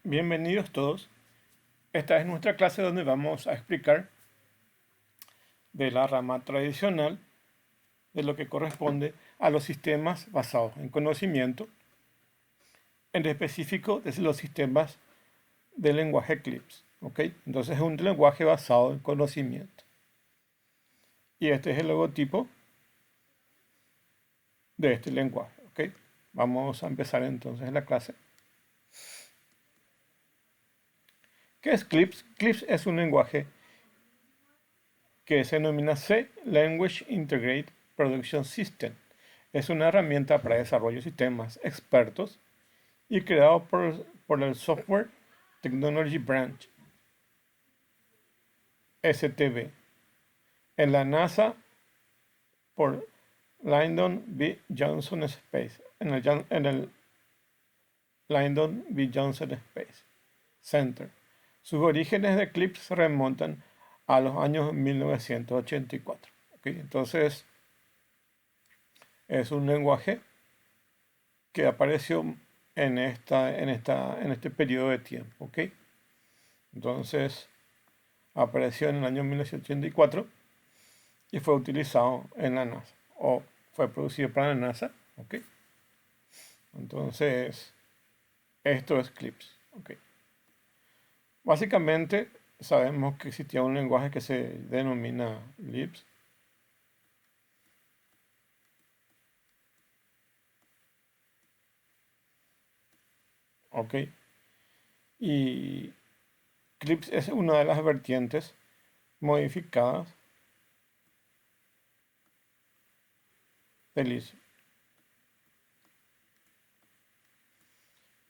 Bienvenidos todos. Esta es nuestra clase donde vamos a explicar de la rama tradicional de lo que corresponde a los sistemas basados en conocimiento, en específico de los sistemas del lenguaje Eclipse. ¿Ok? Entonces es un lenguaje basado en conocimiento. Y este es el logotipo de este lenguaje. ¿Ok? Vamos a empezar entonces la clase. ¿Qué es Eclipse? Eclipse es un lenguaje que se denomina C Language Integrated Production System. Es una herramienta para desarrollo de sistemas expertos y creado por el Software Technology Branch, STB, en la NASA por Lyndon B. Johnson Space, en el Lyndon B. Johnson Space Center. Sus orígenes de Eclipse se remontan a los años 1984. ¿Okay? Entonces, es un lenguaje que apareció en este periodo de tiempo. ¿Okay? Entonces, apareció en el año 1984 y fue utilizado en la NASA, o fue producido para la NASA. ¿Okay? Entonces, esto es Eclipse. ¿Okay? Básicamente, sabemos que existía un lenguaje que se denomina Lisp. ¿Ok? Y Eclipse es una de las vertientes modificadas de Lisp,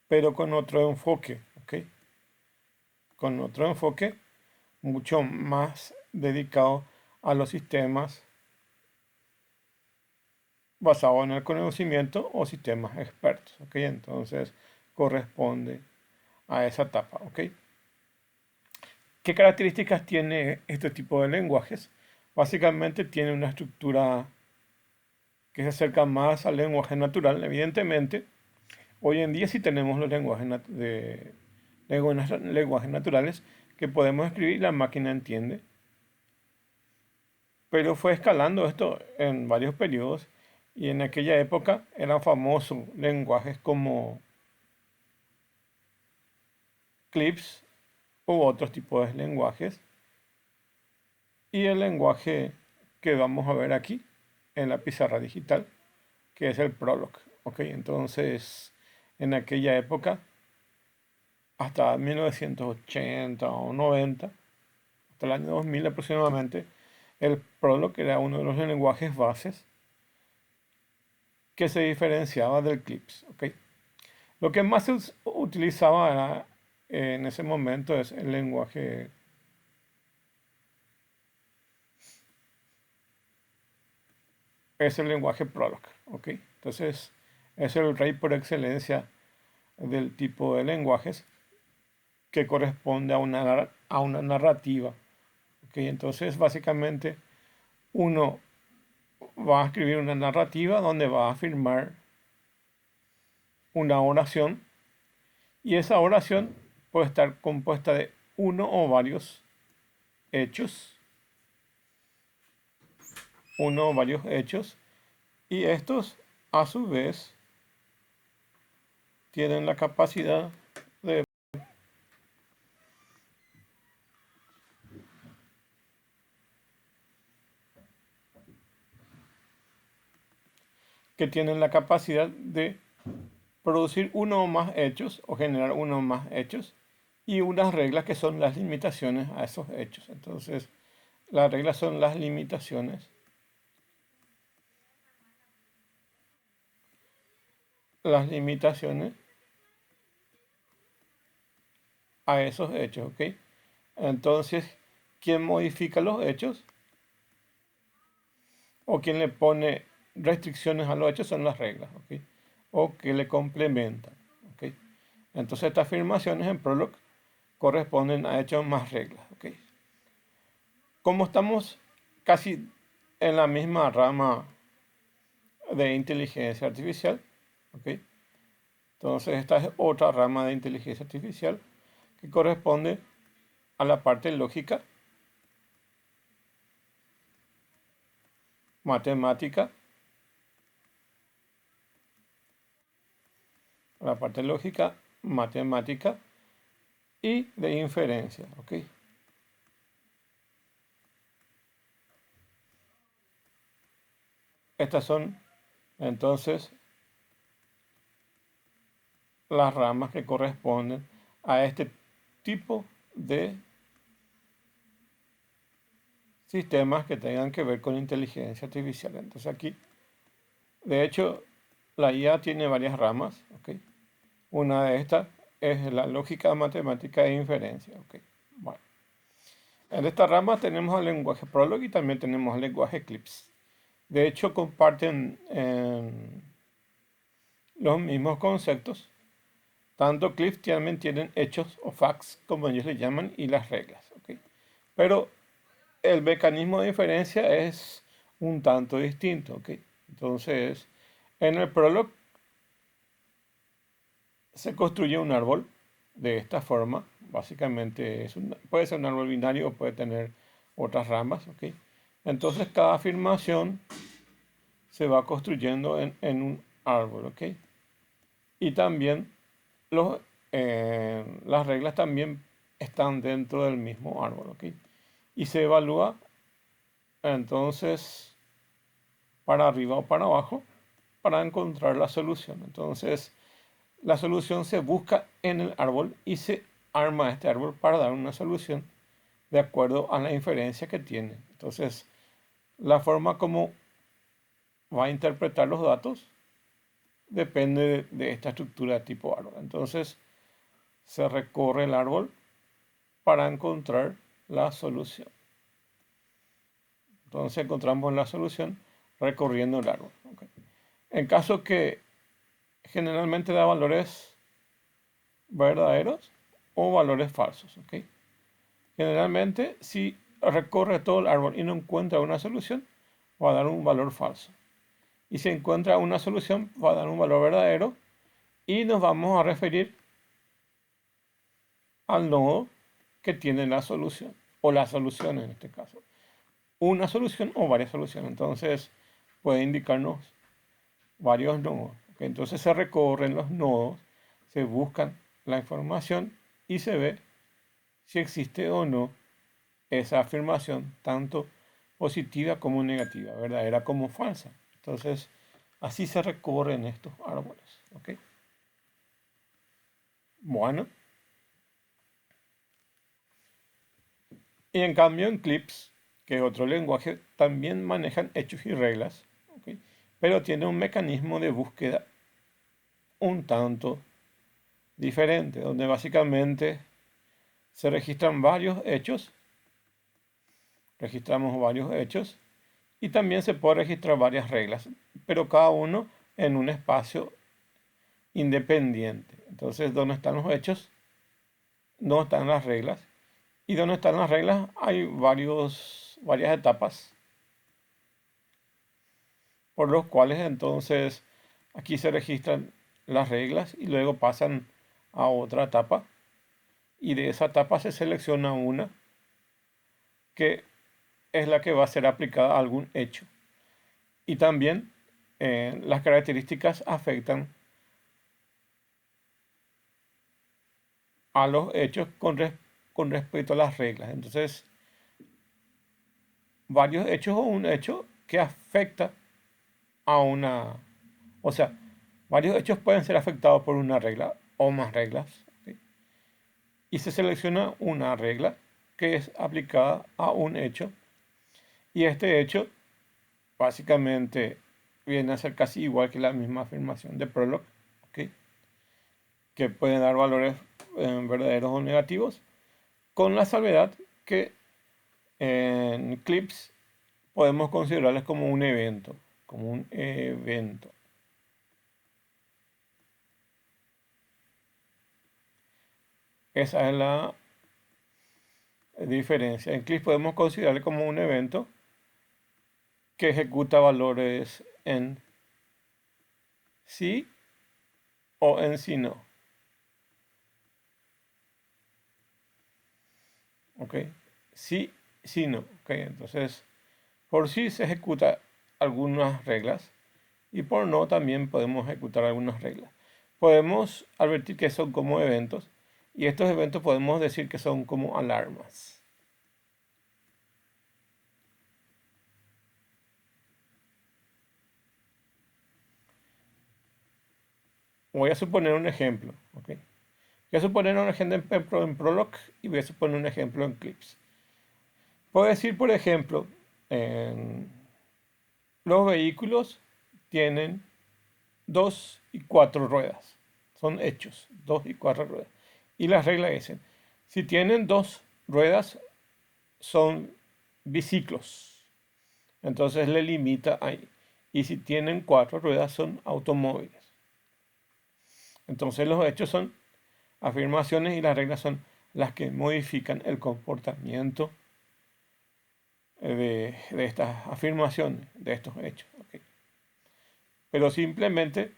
pero con otro enfoque. ¿Ok? Con otro enfoque mucho más dedicado a los sistemas basados en el conocimiento o sistemas expertos. ¿Ok? Entonces corresponde a esa etapa. ¿Ok? ¿Qué características tiene este tipo de lenguajes? Básicamente tiene una estructura que se acerca más al lenguaje natural. Evidentemente, hoy en día sí tenemos los lenguajes naturales que podemos escribir y la máquina entiende. Pero fue escalando esto en varios periodos y en aquella época eran famosos lenguajes como Eclipse u otros tipos de lenguajes. Y el lenguaje que vamos a ver aquí en la pizarra digital, que es el Prolog. ¿Ok? Entonces, en aquella época, hasta 1980 o 90, hasta el año 2000 aproximadamente, el Prolog era uno de los lenguajes bases que se diferenciaba del Eclipse. ¿Ok? Lo que más se utilizaba en ese momento es el lenguaje Prolog. ¿Ok? Entonces, es el rey por excelencia del tipo de lenguajes que corresponde a una narrativa. ¿Okay? Entonces, básicamente, uno va a escribir una narrativa donde va a afirmar una oración y esa oración puede estar compuesta de uno o varios hechos, y estos a su vez tienen la capacidad de producir uno o más hechos o generar uno o más hechos y unas reglas que son las limitaciones a esos hechos. Entonces, las reglas son las limitaciones. Las limitaciones a esos hechos, ¿ok? Entonces, ¿quién modifica los hechos? O quien le pone restricciones a los hechos son las reglas, ¿ok? O que le complementan, ¿ok? Entonces, estas afirmaciones en Prolog corresponden a hechos más reglas, ¿ok? Como estamos casi en la misma rama de inteligencia artificial, ¿ok? Entonces esta es otra rama de inteligencia artificial que corresponde a la parte lógica, matemática, la parte lógica, matemática y de inferencia, ¿ok? Estas son entonces las ramas que corresponden a este tipo de sistemas que tengan que ver con inteligencia artificial. Entonces aquí, de hecho, la IA tiene varias ramas, ¿ok? Una de estas es la lógica, matemática e inferencia, ¿ok? Bueno, en esta rama tenemos el lenguaje Prolog y también tenemos el lenguaje Eclipse. De hecho, comparten los mismos conceptos. Tanto Eclipse también tienen hechos o facts, como ellos le llaman, y las reglas, ¿ok? Pero el mecanismo de inferencia es un tanto distinto, ¿ok? Entonces, en el Prolog se construye un árbol de esta forma. Básicamente puede ser un árbol binario o puede tener otras ramas, ¿ok? Entonces cada afirmación se va construyendo en un árbol, ¿ok? Y también las reglas también están dentro del mismo árbol, ¿ok? Y se evalúa entonces para arriba o para abajo para encontrar la solución. Entonces la solución se busca en el árbol y se arma este árbol para dar una solución de acuerdo a la inferencia que tiene. Entonces la forma como va a interpretar los datos depende de esta estructura de tipo árbol. Entonces se recorre el árbol para encontrar la solución. Entonces encontramos la solución recorriendo el árbol. ¿Okay? En caso que generalmente da valores verdaderos o valores falsos. ¿Okay? Generalmente si recorre todo el árbol y no encuentra una solución, va a dar un valor falso. Y si encuentra una solución, va a dar un valor verdadero y nos vamos a referir al nodo que tiene la solución, o la solución en este caso. Una solución o varias soluciones. Entonces puede indicarnos varios nodos. ¿Okay? Entonces se recorren los nodos, se buscan la información y se ve si existe o no esa afirmación, tanto positiva como negativa, verdadera como falsa. Entonces, así se recorren estos árboles. ¿Okay? Bueno. Y en cambio en Eclipse, que es otro lenguaje, también manejan hechos y reglas, ¿okay? Pero tiene un mecanismo de búsqueda un tanto diferente, donde básicamente se registran varios hechos, registramos varios hechos, y también se puede registrar varias reglas, pero cada uno en un espacio independiente. Entonces, donde están los hechos, no están las reglas, y donde están las reglas hay varias etapas por los cuales entonces aquí se registran las reglas y luego pasan a otra etapa y de esa etapa se selecciona una que es la que va a ser aplicada a algún hecho. Y también las características afectan a los hechos con respecto a las reglas. Entonces, varios hechos o un hecho que afecta a una, o sea, varios hechos pueden ser afectados por una regla o más reglas. ¿Sí? Y se selecciona una regla que es aplicada a un hecho. Y este hecho básicamente viene a ser casi igual que la misma afirmación de Prolog, ¿okay? Que puede dar valores verdaderos o negativos, con la salvedad que en Eclipse podemos considerarles como un evento, como un evento. Esa es la diferencia. En Eclipse podemos considerarle como un evento que ejecuta valores en sí o en sí no. ¿Ok? Sí, sí, no. ¿Ok? Entonces, por sí se ejecuta algunas reglas y por no también podemos ejecutar algunas reglas. Podemos advertir que son como eventos y estos eventos podemos decir que son como alarmas. Voy a suponer un ejemplo. ¿Ok? Voy a suponer un ejemplo en Prolog y voy a suponer un ejemplo en Eclipse. Puedo decir, por ejemplo, los vehículos tienen 2 y 4 ruedas. Son hechos, 2 y 4 ruedas. Y las reglas dicen, si tienen 2 ruedas, son biciclos. Entonces le limita ahí. Y si tienen 4 ruedas, son automóviles. Entonces los hechos son afirmaciones y las reglas son las que modifican el comportamiento de estas afirmaciones, de estos hechos. ¿Ok? Pero simplemente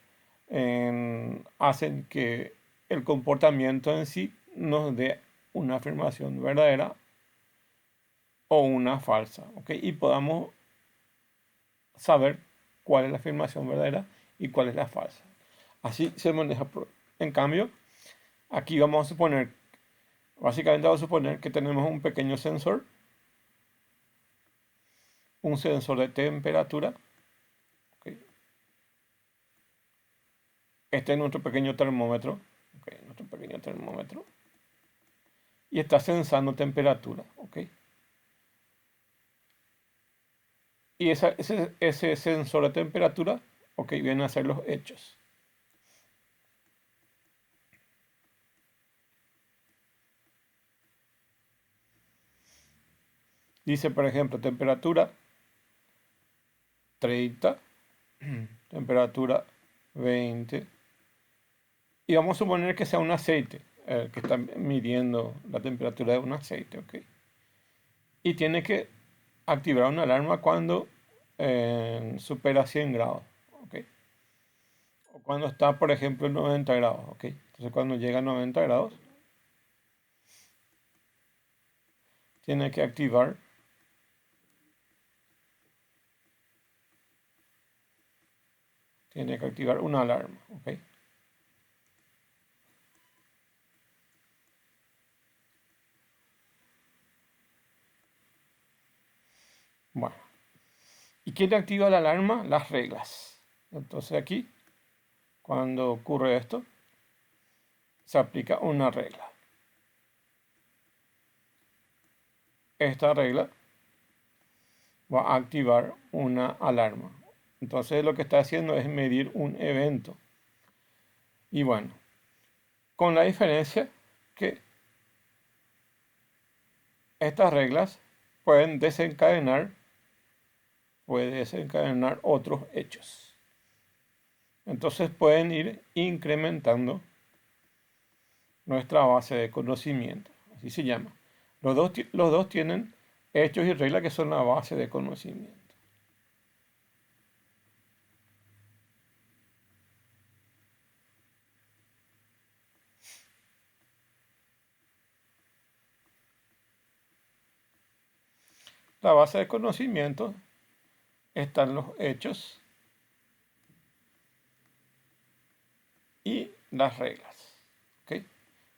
hacen que el comportamiento en sí nos dé una afirmación verdadera o una falsa, ¿ok? Y podamos saber cuál es la afirmación verdadera y cuál es la falsa. Así se maneja. En cambio, aquí vamos a suponer, básicamente vamos a suponer que tenemos un pequeño sensor, un sensor de temperatura. ¿Ok? Este es nuestro pequeño termómetro. ¿Ok? Nuestro pequeño termómetro. Y está sensando temperatura. ¿Ok? Y ese sensor de temperatura, ok, viene a ser los hechos. Dice, por ejemplo, temperatura 30, temperatura 20. Y vamos a suponer que sea un aceite, que está midiendo la temperatura de un aceite, ok. Y tiene que activar una alarma cuando supera 100 grados, ok. O cuando está, por ejemplo, en 90 grados, ok. Entonces cuando llega a 90 grados, tiene que activar una alarma, ok. Bueno, ¿y quién activa la alarma? Las reglas. Entonces aquí, cuando ocurre esto, se aplica una regla. Esta regla va a activar una alarma. Entonces lo que está haciendo es medir un evento. Y bueno, con la diferencia que estas reglas pueden desencadenar otros hechos. Entonces pueden ir incrementando nuestra base de conocimiento. Así se llama. Los dos tienen hechos y reglas que son la base de conocimiento. La base de conocimiento están los hechos y las reglas. ¿Ok?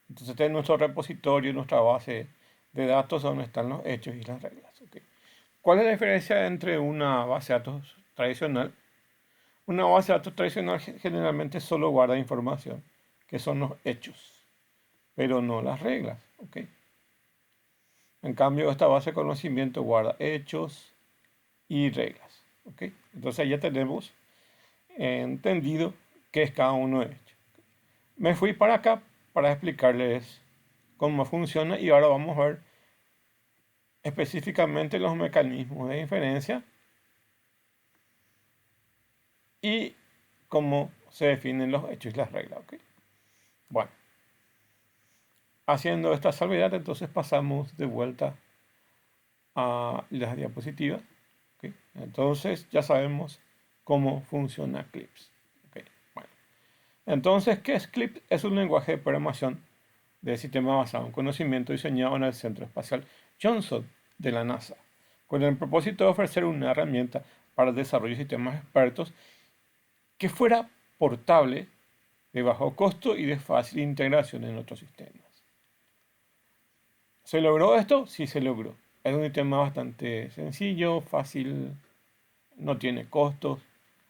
Entonces este es nuestro repositorio, nuestra base de datos donde están los hechos y las reglas. ¿Ok? ¿Cuál es la diferencia entre una base de datos tradicional? Una base de datos tradicional generalmente solo guarda información, que son los hechos, pero no las reglas. ¿Ok? En cambio, esta base de conocimiento guarda hechos y reglas. ¿Ok? Entonces ya tenemos entendido qué es cada uno de ellos. Me fui para acá para explicarles cómo funciona y ahora vamos a ver específicamente los mecanismos de inferencia y cómo se definen los hechos y las reglas. ¿Ok? Bueno, haciendo esta salvedad, entonces pasamos de vuelta a las diapositivas. ¿Ok? Entonces ya sabemos cómo funciona Eclipse. ¿Ok? Bueno, Entonces, ¿qué es CLIP? Es un lenguaje de programación de sistema basado en conocimiento diseñado en el Centro Espacial Johnson de la NASA, con el propósito de ofrecer una herramienta para el desarrollo de sistemas expertos que fuera portable, de bajo costo y de fácil integración en otros sistemas. ¿Se logró esto? Sí, se logró. Es un sistema bastante sencillo, fácil, no tiene costos.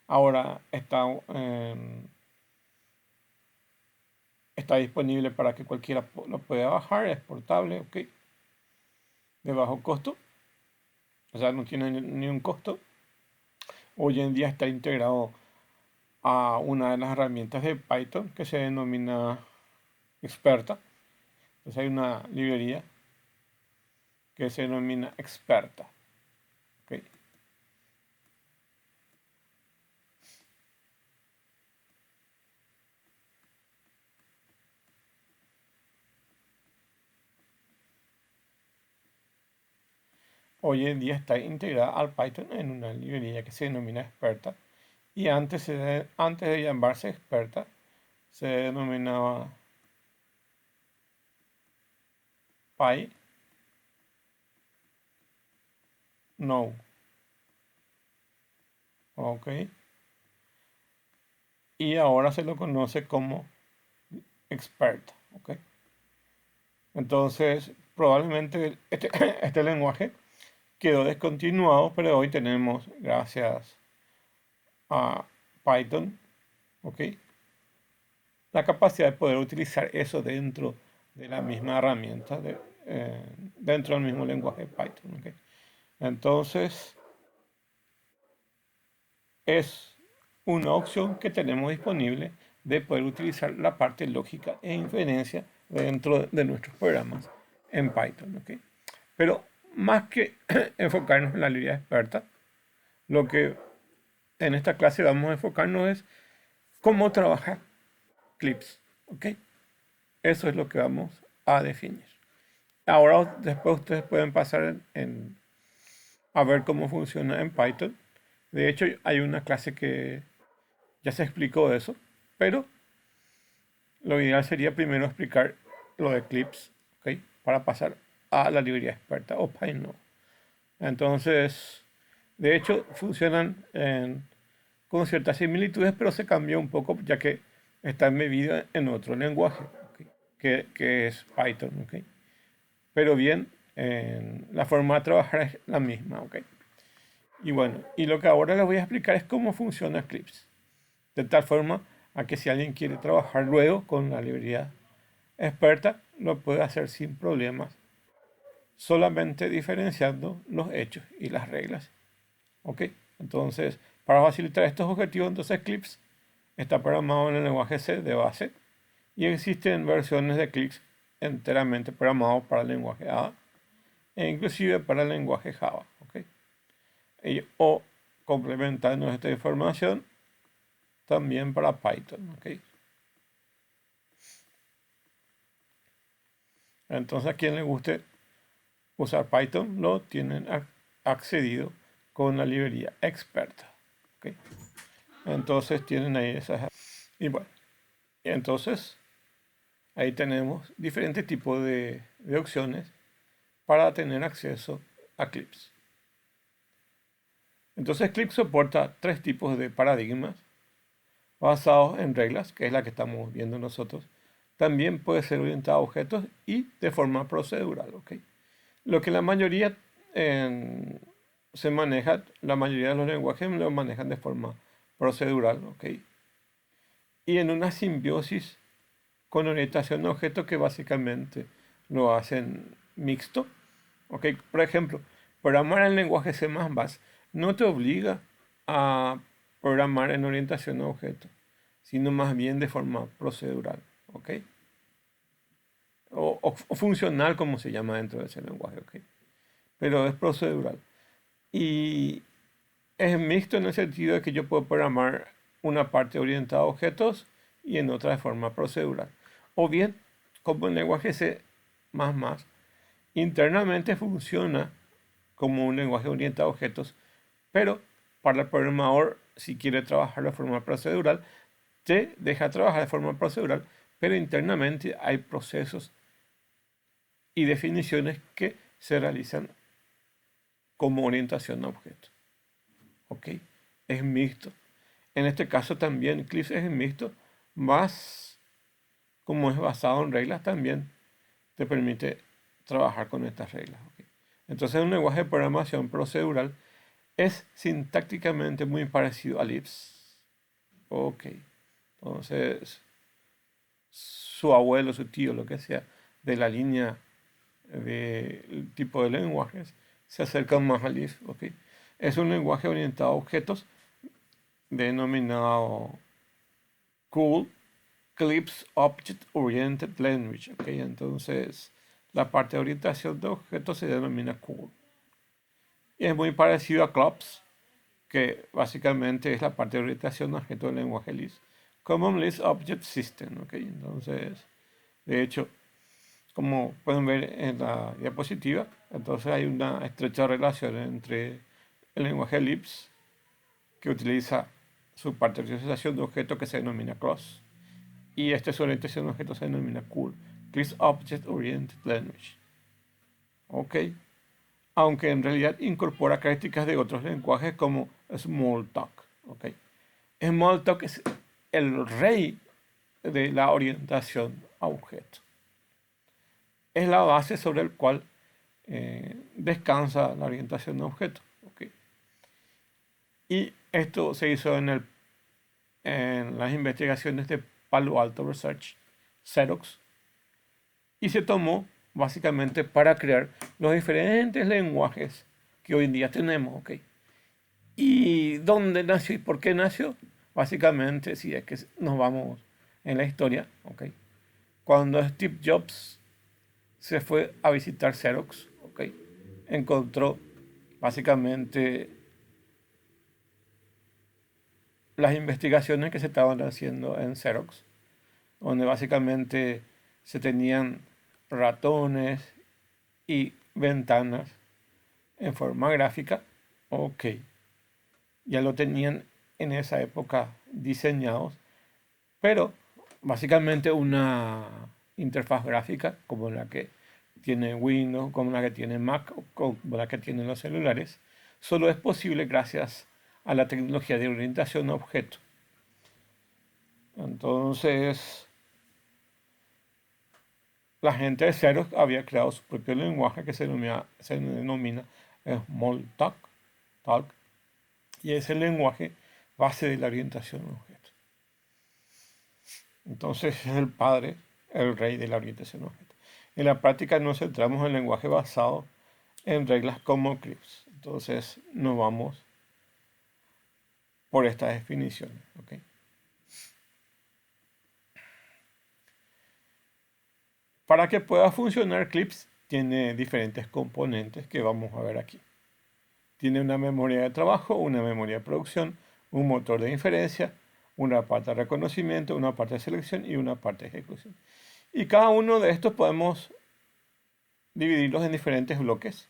Ahora está disponible para que cualquiera lo pueda bajar, es portable, ok, de bajo costo, o sea, no tiene ni un costo. Hoy en día está integrado a una de las herramientas de Python que se denomina Experta. Entonces hay una librería que se denomina Experta. Ok. Hoy en día está integrada al Python en una librería que se denomina Experta. Y antes de llamarse Experta, se denominaba Py No. Ok. Y ahora se lo conoce como Experta. Ok. Entonces, probablemente este lenguaje quedó descontinuado, pero hoy tenemos, gracias a Python, ok, la capacidad de poder utilizar eso dentro de la misma herramienta, dentro del mismo lenguaje Python. Ok. Entonces, es una opción que tenemos disponible de poder utilizar la parte lógica e inferencia dentro de nuestros programas en Python. ¿Ok? Pero más que enfocarnos en la librería experta, lo que en esta clase vamos a enfocarnos es cómo trabajar clips. ¿Ok? Eso es lo que vamos a definir. Ahora, después ustedes pueden pasar a ver cómo funciona en Python. De hecho, hay una clase que ya se explicó eso, pero lo ideal sería primero explicar lo de Eclipse, ¿ok? Para pasar a la librería experta o Python. Entonces, de hecho, funcionan con ciertas similitudes, pero se cambió un poco ya que está embebido en otro lenguaje, ¿ok? Que es Python. ¿Ok? Pero bien, la forma de trabajar es la misma. ¿Ok? Y bueno, y lo que ahora les voy a explicar es cómo funciona Eclipse. De tal forma a que si alguien quiere trabajar luego con la librería experta, lo puede hacer sin problemas, solamente diferenciando los hechos y las reglas. ¿Ok? Entonces, para facilitar estos objetivos, entonces Eclipse está programado en el lenguaje C de base y existen versiones de Eclipse enteramente programados para el lenguaje A e inclusive para el lenguaje Java. ¿Ok? O complementando esta información también para Python. ¿Ok? Entonces, a quien le guste usar Python lo tienen accedido con la librería experta. ¿Ok? Entonces tienen ahí esas. Y bueno, entonces ahí tenemos diferentes tipos de opciones para tener acceso a Eclipse. Entonces Eclipse soporta tres tipos de paradigmas basados en reglas, que es la que estamos viendo nosotros. También puede ser orientado a objetos y de forma procedural. ¿Ok? Lo que la mayoría se maneja, la mayoría de los lenguajes lo manejan de forma procedural. ¿Ok? Y en una simbiosis con orientación a objetos que básicamente lo hacen mixto. ¿Ok? Por ejemplo, programar en lenguaje C++ no te obliga a programar en orientación a objetos, sino más bien de forma procedural. ¿Ok? O funcional, como se llama dentro de ese lenguaje. ¿Ok? Pero es procedural. Y es mixto en el sentido de que yo puedo programar una parte orientada a objetos y en otra de forma procedural. O bien, como el lenguaje C++, internamente funciona como un lenguaje orientado a objetos, pero para el programador, si quiere trabajar de forma procedural, te deja trabajar de forma procedural, pero internamente hay procesos y definiciones que se realizan como orientación a objetos. ¿Ok? Es mixto. En este caso también Eclipse es mixto, más como es basado en reglas también te permite trabajar con estas reglas. ¿Ok? Entonces un lenguaje de programación procedural es sintácticamente muy parecido a Lisp. Ok. Entonces su abuelo, su tío, lo que sea, de la línea del tipo de lenguajes, se acercan más al Lisp. ¿Ok? Es un lenguaje orientado a objetos denominado COOL, Eclipse Object Oriented Language. ¿Ok? Entonces, la parte de orientación de objetos se denomina COOL. Y es muy parecido a CLOPS, que básicamente es la parte de orientación de objetos del lenguaje Lisp. Common Lisp Object System. ¿Ok? Entonces, de hecho, como pueden ver en la diapositiva, entonces hay una estrecha relación entre el lenguaje Lisp, que utiliza su parte de orientación de objetos que se denomina CLOS, y su orientación de objetos se denomina COOL, Close Object Oriented Language. ¿Ok? Aunque en realidad incorpora características de otros lenguajes como Smalltalk. ¿Ok? Smalltalk es el rey de la orientación a objetos. Es la base sobre el cual descansa la orientación a objetos. ¿Ok? Y esto se hizo en las investigaciones de Palo Alto Research, Xerox, y se tomó básicamente para crear los diferentes lenguajes que hoy en día tenemos. ¿Ok? ¿Y dónde nació y por qué nació? Básicamente, si es que nos vamos en la historia, ¿ok? Cuando Steve Jobs se fue a visitar Xerox, ¿ok? Encontró básicamente las investigaciones que se estaban haciendo en Xerox, donde básicamente se tenían ratones y ventanas en forma gráfica. Ok, ya lo tenían en esa época diseñados, pero básicamente una interfaz gráfica como la que tiene Windows, como la que tiene Mac o como la que tienen los celulares, solo es posible gracias a la tecnología de orientación a objeto. Entonces, la gente de Xerox había creado su propio lenguaje que se denomina Smalltalk, y es el lenguaje base de la orientación a objeto. Entonces es el padre, el rey de la orientación a objeto. En la práctica nos centramos en el lenguaje basado en reglas como Eclipse. Entonces nos vamos por estas definiciones. ¿Ok? Para que pueda funcionar Eclipse tiene diferentes componentes que vamos a ver aquí. Tiene una memoria de trabajo, una memoria de producción, un motor de inferencia, una parte de reconocimiento, una parte de selección y una parte de ejecución. Y cada uno de estos podemos dividirlos en diferentes bloques.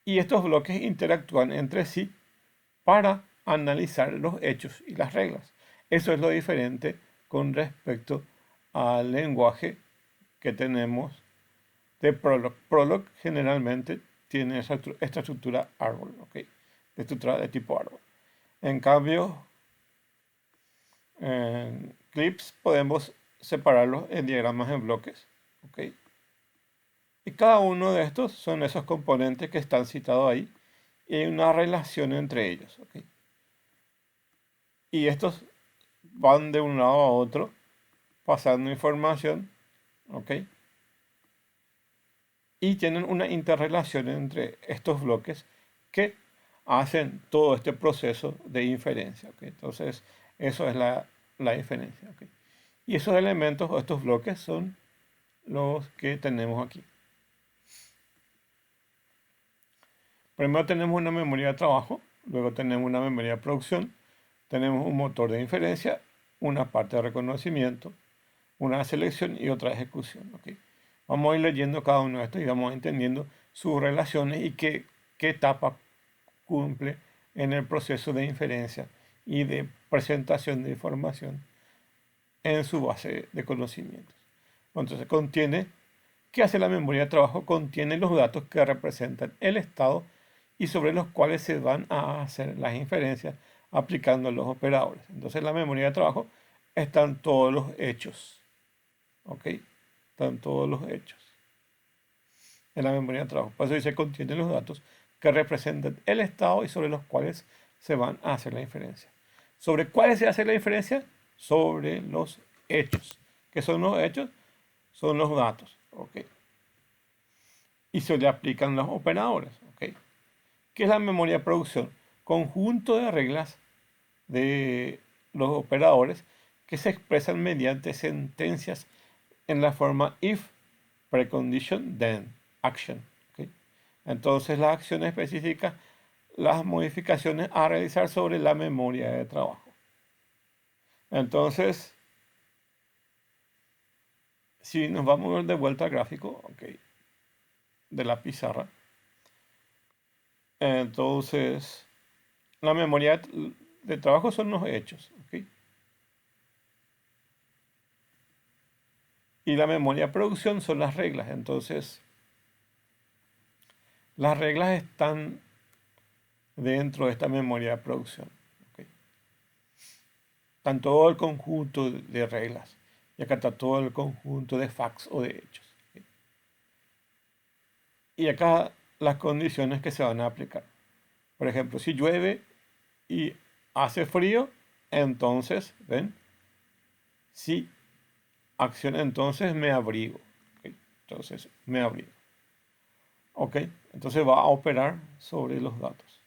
Y estos bloques interactúan entre sí para analizar los hechos y las reglas. Eso es lo diferente con respecto al lenguaje que tenemos de Prolog. Prolog generalmente tiene esta estructura árbol, ¿ok? De estructura de tipo árbol. En cambio, en Eclipse podemos separarlos en diagramas en bloques, ¿ok? Y cada uno de estos son esos componentes que están citados ahí y hay una relación entre ellos, ¿ok? Y estos van de un lado a otro pasando información, ¿ok? Y tienen una interrelación entre estos bloques que hacen todo este proceso de inferencia, ¿ok? Entonces, eso es la diferencia, ¿ok? Y esos elementos o estos bloques son los que tenemos aquí. Primero tenemos una memoria de trabajo, luego tenemos una memoria de producción, tenemos un motor de inferencia, una parte de reconocimiento, una selección y otra ejecución. ¿Ok? Vamos a ir leyendo cada uno de estos y vamos entendiendo sus relaciones y qué etapa cumple en el proceso de inferencia y de presentación de información en su base de conocimientos. Entonces contiene, ¿qué hace la memoria de trabajo? Contiene los datos que representan el estado y sobre los cuales se van a hacer las inferencias aplicando los operadores. Entonces en la memoria de trabajo están todos los hechos. ¿Ok? Están todos los hechos en la memoria de trabajo. Por eso dice contiene los datos que representan el estado y sobre los cuales se van a hacer la inferencia. ¿Sobre cuáles se hace la inferencia? Sobre los hechos. ¿Qué son los hechos? Son los datos. ¿Ok? Y se le aplican los operadores. ¿Ok? ¿Qué es la memoria de producción? Conjunto de reglas de los operadores que se expresan mediante sentencias en la forma if, precondition, then, action. ¿Okay? Entonces las acciones específicas, las modificaciones a realizar sobre la memoria de trabajo. Entonces, si nos vamos de vuelta al gráfico, okay, de la pizarra, entonces la memoria de trabajo son los hechos. ¿Okay? Y la memoria de producción son las reglas. Entonces, las reglas están dentro de esta memoria de producción. ¿Okay? Están todo el conjunto de reglas. Y acá está todo el conjunto de facts o de hechos. ¿Okay? Y acá las condiciones que se van a aplicar. Por ejemplo, si llueve y hace frío, entonces, ¿ven? Si acción, entonces me abrigo. ¿Okay? Entonces, me abrigo. ¿Ok? Entonces va a operar sobre los datos.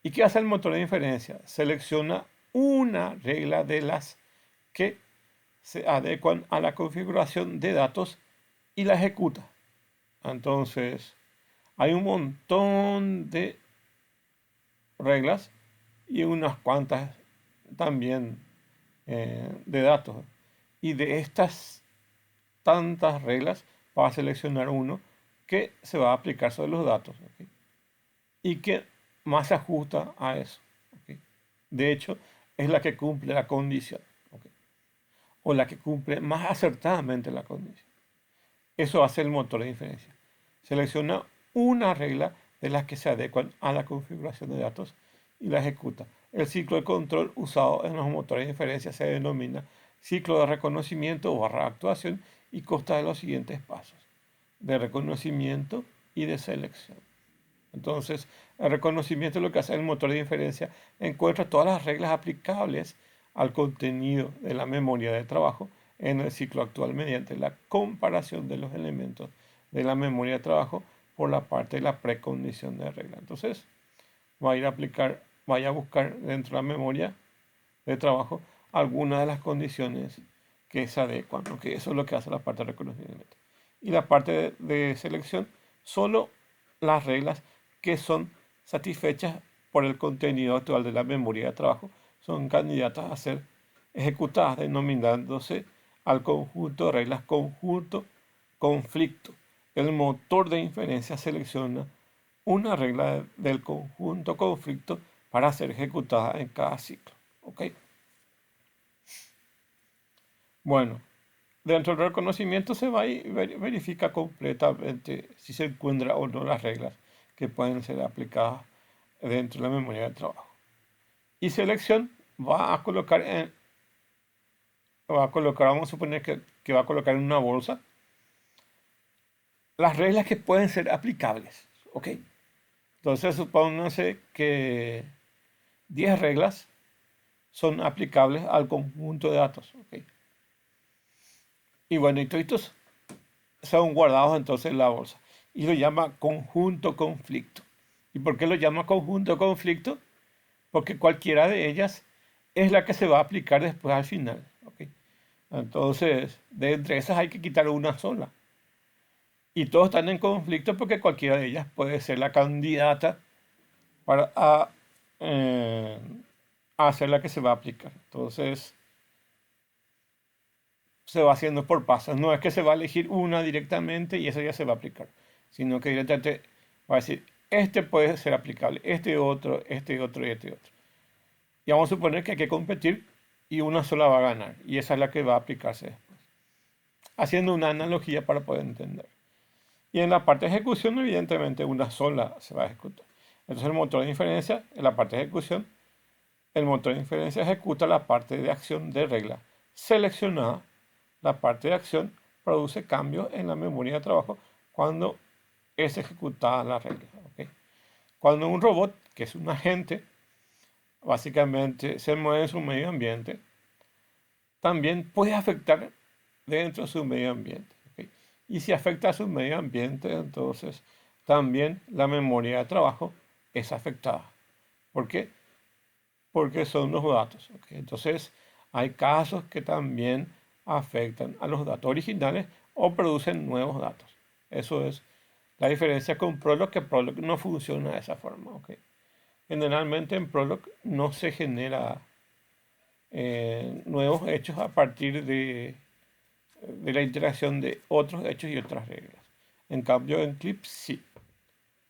¿Y qué hace el motor de inferencia? Selecciona una regla de las que se adecuan a la configuración de datos y la ejecuta. Entonces, hay un montón de reglas y unas cuantas también de datos. Y de estas tantas reglas va a seleccionar uno que se va a aplicar sobre los datos. ¿Okay? Y que más se ajusta a eso. ¿Okay? De hecho, es la que cumple la condición. ¿Okay? O la que cumple más acertadamente la condición. Eso hace el motor de inferencia. Selecciona una regla de las que se adecuan a la configuración de datos y la ejecuta. El ciclo de control usado en los motores de inferencia se denomina ciclo de reconocimiento o actuación y consta de los siguientes pasos: de reconocimiento y de selección. Entonces, el reconocimiento es lo que hace el motor de inferencia, encuentra todas las reglas aplicables al contenido de la memoria de trabajo en el ciclo actual mediante la comparación de los elementos de la memoria de trabajo por la parte de la precondición de regla. Entonces, vaya a buscar dentro de la memoria de trabajo algunas de las condiciones que se adecuan. ¿Okay? Eso es lo que hace la parte de reconocimiento. Y la parte de selección, solo las reglas que son satisfechas por el contenido actual de la memoria de trabajo son candidatas a ser ejecutadas, denominándose al conjunto de reglas conjunto conflicto. El motor de inferencia selecciona una regla del conjunto conflicto para ser ejecutada en cada ciclo. ¿Ok? Bueno, dentro del reconocimiento se va y verifica completamente si se encuentran o no las reglas que pueden ser aplicadas dentro de la memoria de trabajo. Y selección vamos a suponer que va a colocar en una bolsa las reglas que pueden ser aplicables. ¿Ok? Entonces supónganse que 10 reglas son aplicables al conjunto de datos. ¿Ok? Y bueno, y todos estos son guardados entonces en la bolsa. Y lo llama conjunto conflicto. ¿Y por qué lo llama conjunto conflicto? Porque cualquiera de ellas es la que se va a aplicar después al final. ¿Okay? Entonces, de entre esas hay que quitar una sola. Y todos están en conflicto porque cualquiera de ellas puede ser la candidata para eh, a ser la que se va a aplicar. Entonces, se va haciendo por pasos. No es que se va a elegir una directamente y esa ya se va a aplicar, sino que directamente va a decir, este puede ser aplicable, este otro y este otro. Y vamos a suponer que hay que competir y una sola va a ganar, y esa es la que va a aplicarse después. Haciendo una analogía para poder entender. Y en la parte de ejecución, evidentemente, una sola se va a ejecutar. Entonces el motor de inferencia, en la parte de ejecución, el motor de inferencia ejecuta la parte de acción de regla seleccionada. La parte de acción produce cambios en la memoria de trabajo cuando es ejecutada la regla. ¿Ok? Cuando un robot, que es un agente, básicamente se mueve en su medio ambiente, también puede afectar dentro de su medio ambiente. ¿Ok? Y si afecta a su medio ambiente, entonces también la memoria de trabajo es afectada. ¿Por qué? Porque son los datos. ¿Ok? Entonces hay casos que también afectan a los datos originales o producen nuevos datos. Eso es la diferencia con Prolog, que Prolog no funciona de esa forma. ¿Ok? Generalmente en Prolog no se genera nuevos hechos a partir de la interacción de otros hechos y otras reglas. En cambio, en Eclipse sí,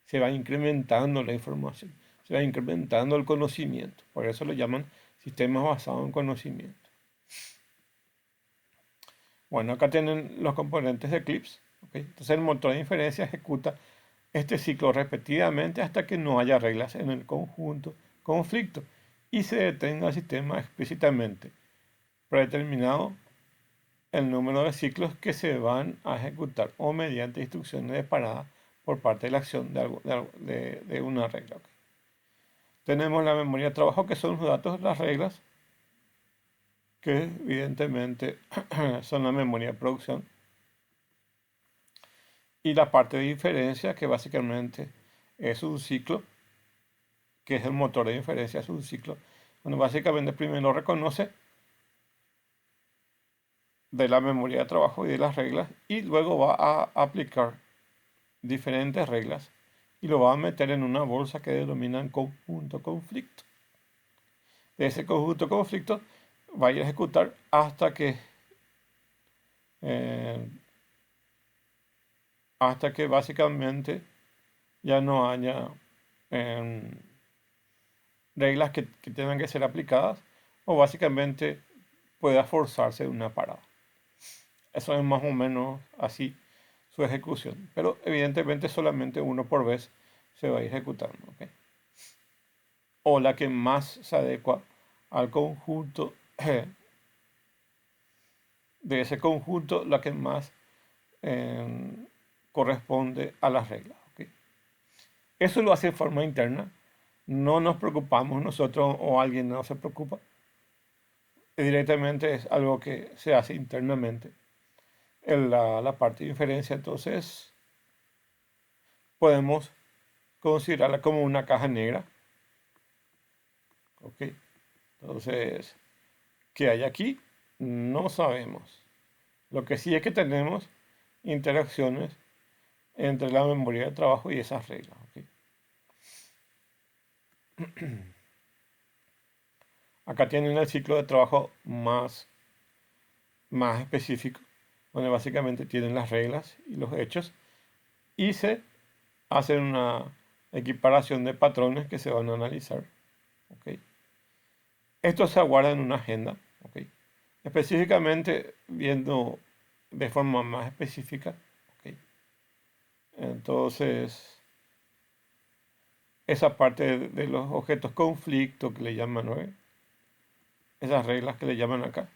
se va incrementando la información, se va incrementando el conocimiento. Por eso lo llaman sistemas basados en conocimiento. Bueno, acá tienen los componentes de Eclipse. ¿Okay? Entonces el motor de inferencia ejecuta este ciclo repetidamente hasta que no haya reglas en el conjunto conflicto y se detenga el sistema explícitamente predeterminado el número de ciclos que se van a ejecutar o mediante instrucciones de parada por parte de la acción de una regla. ¿Okay? Tenemos la memoria de trabajo, que son los datos, las reglas, que evidentemente son la memoria de producción. Y la parte de inferencia, que básicamente es un ciclo, que es el motor de inferencia, es un ciclo, donde básicamente primero reconoce de la memoria de trabajo y de las reglas, y luego va a aplicar diferentes reglas y lo va a meter en una bolsa que denominan conjunto conflicto. De ese conjunto conflicto va a ir a ejecutar eh, hasta que básicamente ya no haya eh, reglas que tengan que ser aplicadas o básicamente pueda forzarse una parada. Eso es más o menos así su ejecución. Pero evidentemente solamente uno por vez se va a ir ejecutando. ¿Okay? O la que más se adecua al conjunto de ese conjunto, la que más corresponde a las reglas. ¿Okay? Eso lo hace de forma interna. No nos preocupamos nosotros o alguien no se preocupa. Directamente es algo que se hace internamente en la parte de inferencia. Entonces podemos considerarla como una caja negra. ¿Ok? Entonces, ¿qué hay aquí? No sabemos. Lo que sí es que tenemos interacciones entre la memoria de trabajo y esas reglas. ¿Okay? Acá tienen el ciclo de trabajo más específico, donde básicamente tienen las reglas y los hechos y se hace una equiparación de patrones que se van a analizar. ¿Okay? Esto se aguarda en una agenda. ¿Okay? Específicamente viendo de forma más específica. ¿Okay? Entonces, esa parte de los objetos conflicto que le llaman, ¿no? Esas reglas que le llaman acá,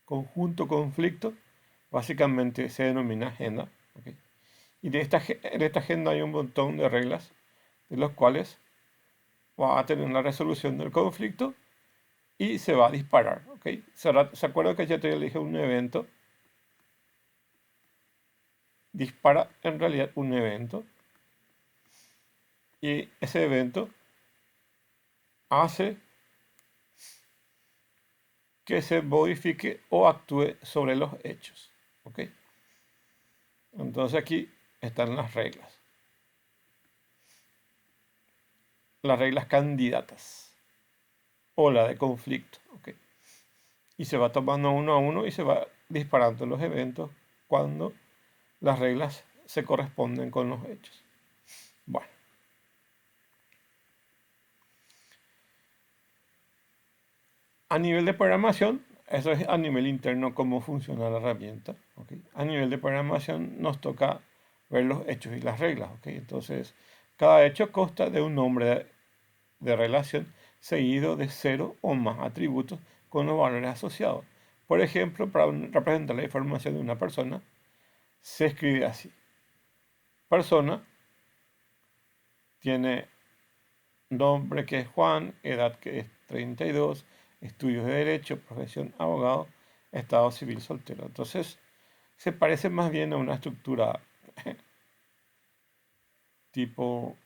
conjunto conflicto, básicamente se denomina agenda. ¿Okay? Y en esta agenda hay un montón de reglas, de los cuales va a tener la resolución del conflicto y se va a disparar. ¿Okay? ¿Se acuerdan que ya te dije un evento? Dispara en realidad un evento y ese evento hace que se modifique o actúe sobre los hechos. ¿Ok? Entonces aquí están las reglas. Las reglas candidatas o la de conflicto. ¿Ok? Y se va tomando uno a uno y se va disparando los eventos cuando las reglas se corresponden con los hechos. Bueno. A nivel de programación, eso es a nivel interno cómo funciona la herramienta. ¿Ok? A nivel de programación nos toca ver los hechos y las reglas. ¿Ok? Entonces, cada hecho consta de un nombre de relación seguido de cero o más atributos con los valores asociados. Por ejemplo, para representar la información de una persona, se escribe así. Persona tiene nombre que es Juan, edad que es 32, estudios de derecho, profesión abogado, estado civil soltero. Entonces, se parece más bien a una estructura tipo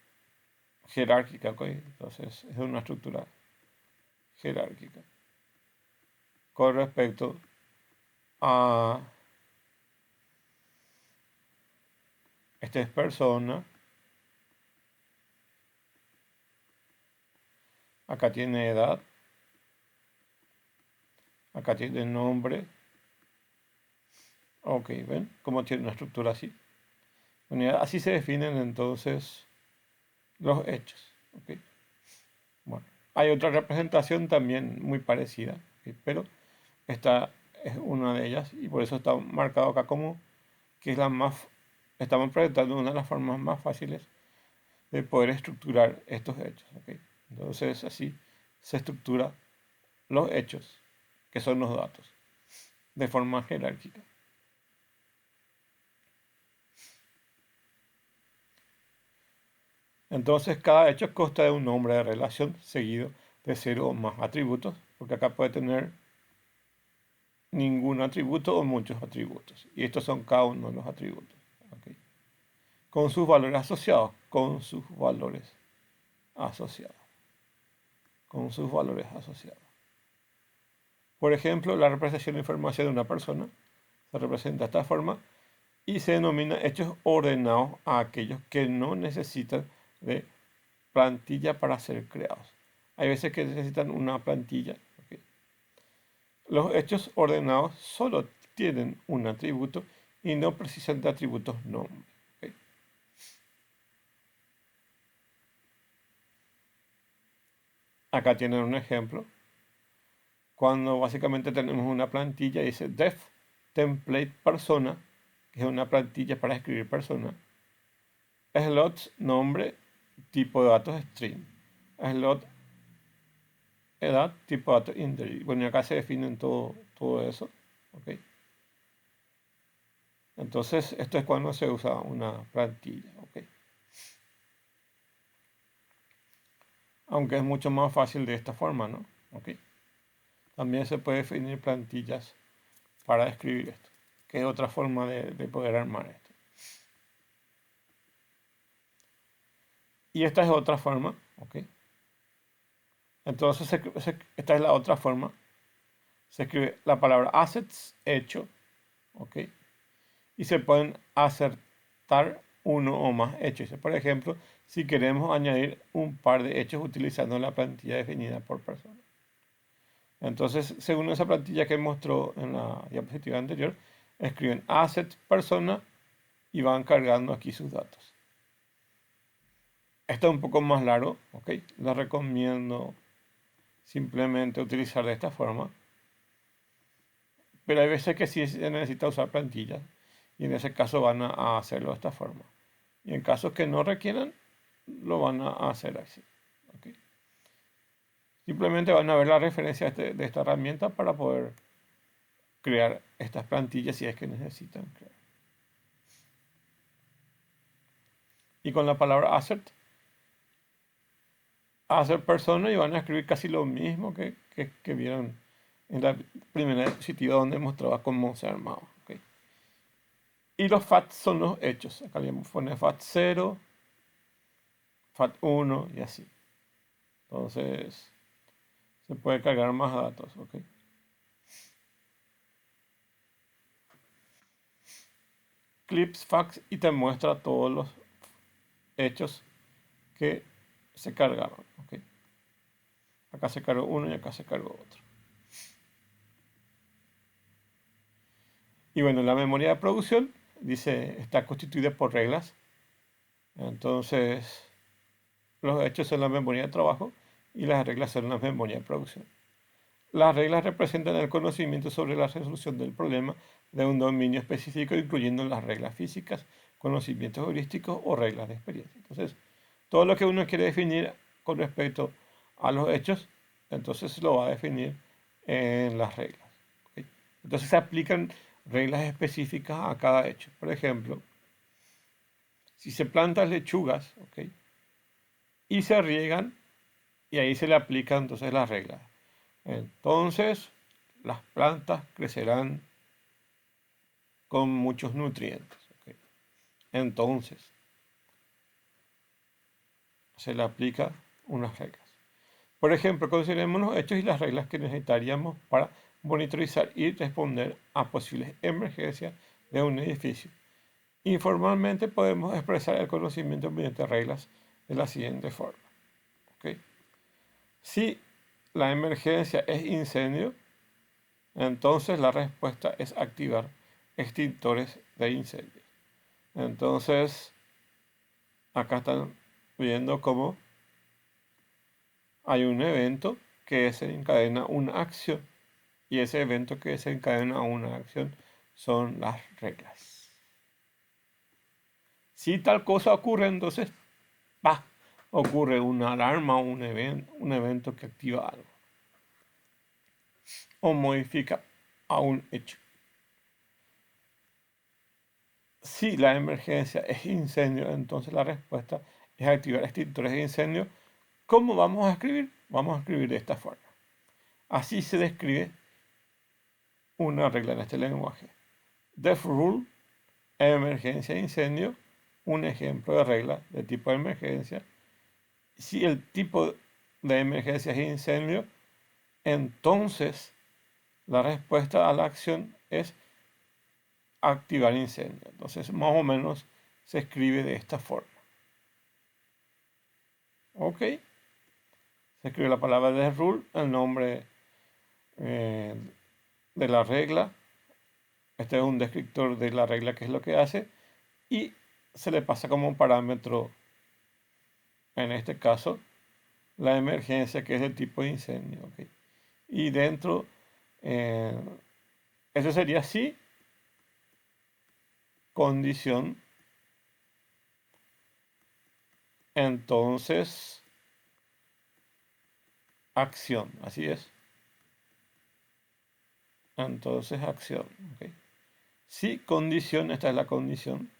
jerárquica, ¿ok? Entonces, es una estructura jerárquica con respecto a esta es persona, acá tiene edad, acá tiene nombre. Ok, ¿ven? Cómo tiene una estructura así. Bueno, así se definen entonces los hechos. ¿Ok? Bueno, hay otra representación también muy parecida, ¿ok? Pero esta es una de ellas y por eso está marcado acá como que es la más, estamos presentando una de las formas más fáciles de poder estructurar estos hechos. ¿Ok? Entonces así se estructura los hechos, que son los datos, de forma jerárquica. Entonces cada hecho consta de un nombre de relación seguido de cero o más atributos, porque acá puede tener ningún atributo o muchos atributos. Y estos son cada uno de los atributos. ¿Ok? Con sus valores asociados, con sus valores asociados, con sus valores asociados. Por ejemplo, la representación de información de una persona se representa de esta forma y se denomina hechos ordenados a aquellos que no necesitan de plantilla para ser creados. Hay veces que necesitan una plantilla. ¿Ok? Los hechos ordenados solo tienen un atributo y no precisan de atributos nombre. ¿Ok? Acá tienen un ejemplo. Cuando básicamente tenemos una plantilla, dice def template persona, que es una plantilla para escribir persona. Slot nombre, tipo de datos string. Slot edad, tipo de datos integer. Bueno, y acá se definen todo eso. ¿Ok? Entonces, esto es cuando se usa una plantilla. ¿Ok? Aunque es mucho más fácil de esta forma, ¿no? ¿Ok? También se puede definir plantillas para escribir esto, que es otra forma de poder armar esto. Y esta es otra forma, ¿ok? Entonces, esta es la otra forma. Se escribe la palabra assets, hecho, ¿ok? Y se pueden acertar uno o más hechos. Por ejemplo, si queremos añadir un par de hechos utilizando la plantilla definida por persona. Entonces, según esa plantilla que mostró en la diapositiva anterior, escriben asset persona y van cargando aquí sus datos. Esto es un poco más largo, ¿ok? Les recomiendo simplemente utilizar de esta forma. Pero hay veces que sí se necesita usar plantillas y en ese caso van a hacerlo de esta forma. Y en casos que no requieran, lo van a hacer así. ¿Ok? Simplemente van a ver la referencia de esta herramienta para poder crear estas plantillas si es que necesitan crear. Y con la palabra assert persona y van a escribir casi lo mismo que vieron en la primera diapositiva donde mostraba cómo se armaba. ¿Ok? Y los FAT son los hechos. Acá le pone FAT 0, FAT 1 y así. Entonces, se puede cargar más datos. ¿Ok? Clips fax y te muestra todos los hechos que se cargaron. ¿Ok? Acá se cargó uno y acá se cargó otro. Y bueno, la memoria de producción dice está constituida por reglas. Entonces, los hechos son la memoria de trabajo y las reglas son la memoria de producción. Las reglas representan el conocimiento sobre la resolución del problema de un dominio específico, incluyendo las reglas físicas, conocimientos heurísticos o reglas de experiencia. Entonces, todo lo que uno quiere definir con respecto a los hechos, entonces lo va a definir en las reglas. ¿Ok? Entonces se aplican reglas específicas a cada hecho. Por ejemplo, si se plantan lechugas, ¿ok? Y se riegan, y ahí se le aplican entonces las reglas. Entonces, las plantas crecerán con muchos nutrientes. ¿Ok? Entonces, se le aplica unas reglas. Por ejemplo, consideremos los hechos y las reglas que necesitaríamos para monitorizar y responder a posibles emergencias de un edificio. Informalmente podemos expresar el conocimiento mediante reglas de la siguiente forma. ¿Ok? Si la emergencia es incendio, entonces la respuesta es activar extintores de incendio. Entonces, acá están viendo cómo hay un evento que desencadena una acción. Y ese evento que desencadena una acción son las reglas. Si tal cosa ocurre, entonces ocurre una alarma o un evento que activa algo o modifica a un hecho. Si la emergencia es incendio, entonces la respuesta es activar extintores de incendio. ¿Cómo vamos a escribir? Vamos a escribir de esta forma. Así se describe una regla en este lenguaje. Def rule, emergencia e incendio, un ejemplo de regla de tipo de emergencia. Si el tipo de emergencia es incendio, entonces la respuesta a la acción es activar incendio. Entonces, más o menos se escribe de esta forma. ¿Ok? Se escribe la palabra de rule, el nombre de la regla. Este es un descriptor de la regla, que es lo que hace. Y se le pasa como parámetro, en este caso, la emergencia, que es el tipo de incendio. ¿Ok? Y dentro, eso sería así, condición. Entonces, acción, así es. Entonces, acción. ¿Ok? Si condición, esta es la condición.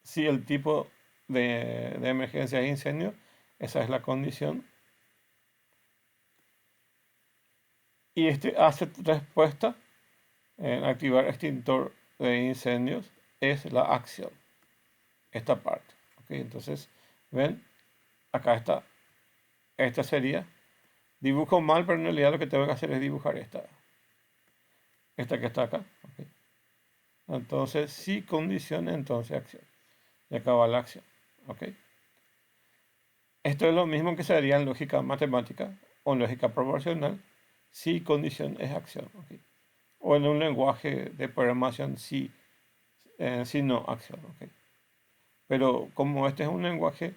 Si el tipo de emergencia es incendio, esa es la condición. Y este hace respuesta en activar extintor de incendios es la acción. Esta parte. ¿Ok? Entonces, ven, acá está. Esta sería. Dibujo mal, pero en realidad lo que tengo que hacer es dibujar esta. Esta que está acá. ¿Ok? Entonces, si condición, entonces acción. Y acá va la acción. ¿Ok? Esto es lo mismo que se haría en lógica matemática o en lógica proporcional si condición es acción. ¿Ok? O en un lenguaje de programación si no acción. ¿Ok? Pero como este es un lenguaje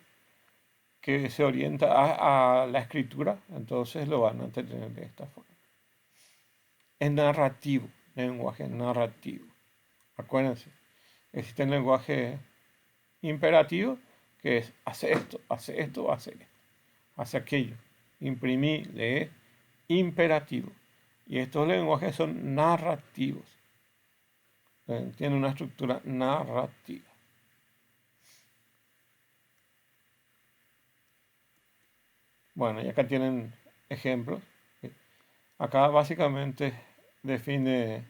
que se orienta a la escritura, entonces lo van a tener de esta forma. Es narrativo, lenguaje narrativo. Acuérdense, existe el lenguaje imperativo, que es hace esto, hace esto, hace aquello. Imprimí, lee, imperativo. Y estos lenguajes son narrativos. Tienen una estructura narrativa. Bueno, y acá tienen ejemplos. Acá básicamente define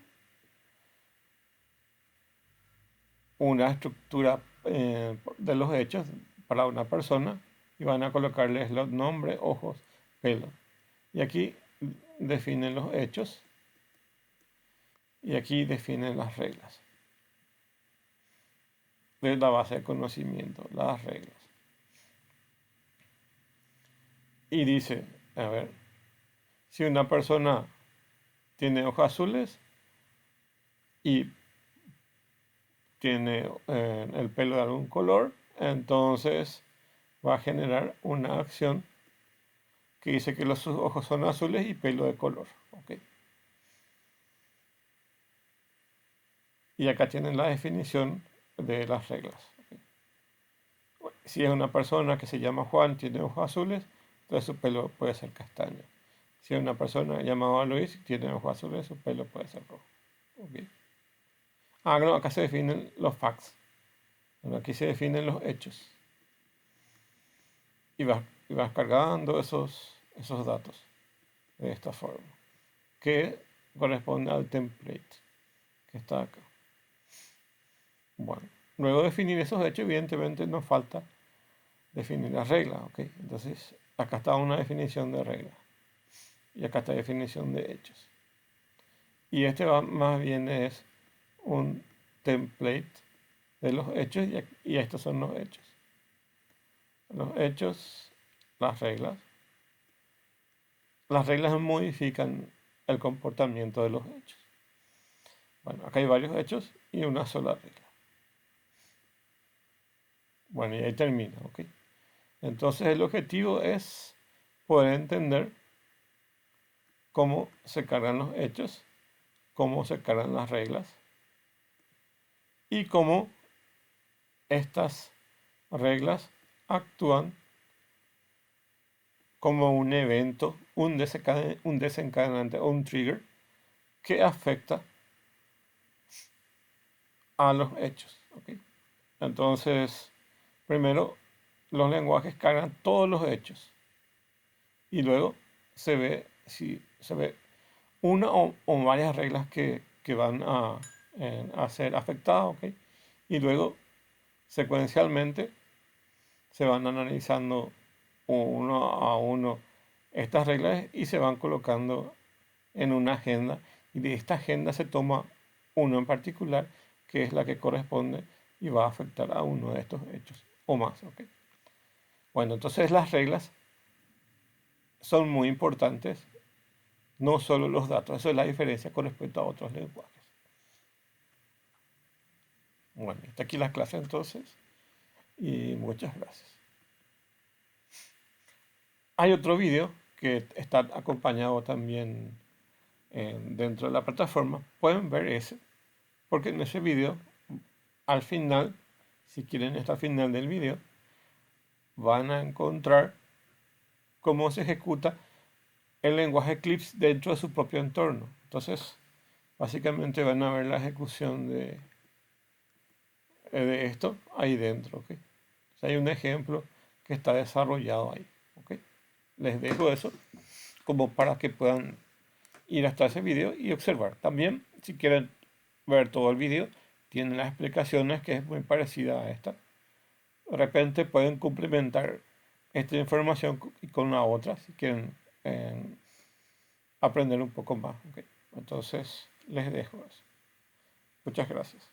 una estructura de los hechos para una persona y van a colocarles los nombres, ojos, pelo. Y aquí definen los hechos y aquí definen las reglas. Es la base de conocimiento, las reglas. Y dice, a ver, si una persona tiene ojos azules y tiene el pelo de algún color, entonces va a generar una acción que dice que sus ojos son azules y pelo de color. ¿Ok? Y acá tienen la definición de las reglas. ¿Ok? Si es una persona que se llama Juan, tiene ojos azules, entonces su pelo puede ser castaño. Si es una persona llamada Luis, tiene ojos azules, su pelo puede ser rojo. ¿Ok? Ah, no, acá se definen los facts. Bueno, aquí se definen los hechos. Y vas cargando esos datos de esta forma, que corresponde al template que está acá. Bueno, luego de definir esos hechos, evidentemente nos falta definir las reglas, ¿ok? Entonces, acá está una definición de reglas y acá está definición de hechos. Y este más bien es un template de los hechos y estos son los hechos. Los hechos, las reglas. Las reglas modifican el comportamiento de los hechos. Bueno, acá hay varios hechos y una sola regla. Bueno, y ahí termina, ¿ok? Entonces el objetivo es poder entender cómo se cargan los hechos, cómo se cargan las reglas y cómo estas reglas actúan como un evento, un desencadenante o un trigger que afecta a los hechos. ¿Ok? Entonces, primero, los lenguajes cargan todos los hechos y luego se ve si se ve una o varias reglas que van a ser afectadas, ¿ok? Y luego, secuencialmente, se van analizando uno a uno estas reglas y se van colocando en una agenda. Y de esta agenda se toma uno en particular, que es la que corresponde y va a afectar a uno de estos hechos o más, ¿ok? Bueno, entonces las reglas son muy importantes, no solo los datos. Eso es la diferencia con respecto a otros lenguajes. Bueno, está aquí la clase entonces y muchas gracias. Hay otro video que está acompañado también dentro de la plataforma. Pueden ver ese, porque en ese video, al final, si quieren hasta el final del video, van a encontrar cómo se ejecuta el lenguaje Eclipse dentro de su propio entorno. Entonces, básicamente van a ver la ejecución de esto ahí dentro. ¿Okay? O sea, hay un ejemplo que está desarrollado ahí. ¿Okay? Les dejo eso como para que puedan ir hasta ese video y observar. También, si quieren ver todo el video, tienen las explicaciones que es muy parecida a esta. De repente pueden complementar esta información con la otra si quieren aprender un poco más. ¿Okay? Entonces, les dejo eso. Muchas gracias.